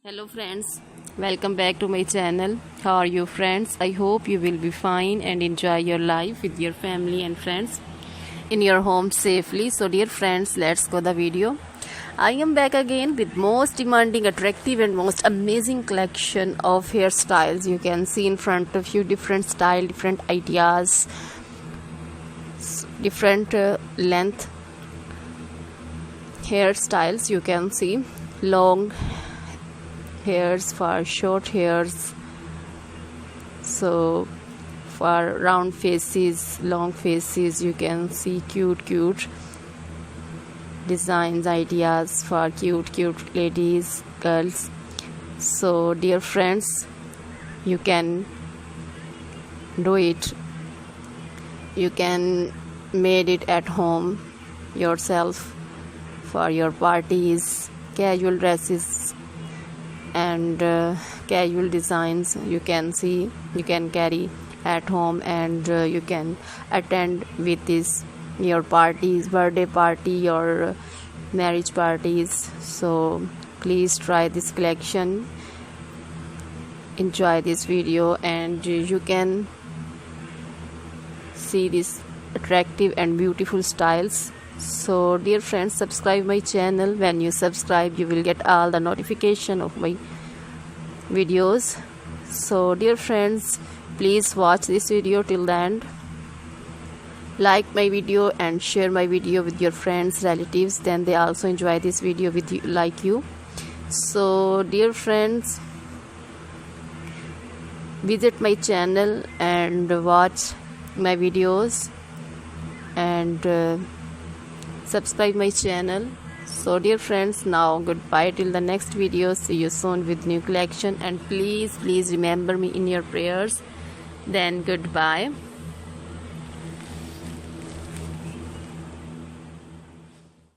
Hello friends, welcome back to my channel. How are you friends? I hope you will be fine and enjoy your life with your family and friends in your home safely. So dear friends, let's go the video. I am back again with most demanding, attractive and most amazing collection of hairstyles. You can see in front of you different style, different ideas, different length hairstyles. You can see long hairs for short hairs, so for round faces, long faces. You can see cute designs, ideas for cute ladies, girls. So dear friends, you can do it, you can made it at home yourself for your parties, casual dresses and casual designs. You can see, you can carry at home and you can attend with this your parties, birthday party or marriage parties. So please try this collection, enjoy this video, and you can see these attractive and beautiful styles. So dear friends, subscribe my channel. When you subscribe, you will get all the notification of my videos. So dear friends, please watch this video till the end. Like my video and share my video with your friends, relatives, then they also enjoy this video with you, like you. So dear friends, visit my channel and watch my videos and subscribe my channel. So dear friends, now goodbye till the next video. See you soon with new collection, and please remember me in your prayers. Then goodbye.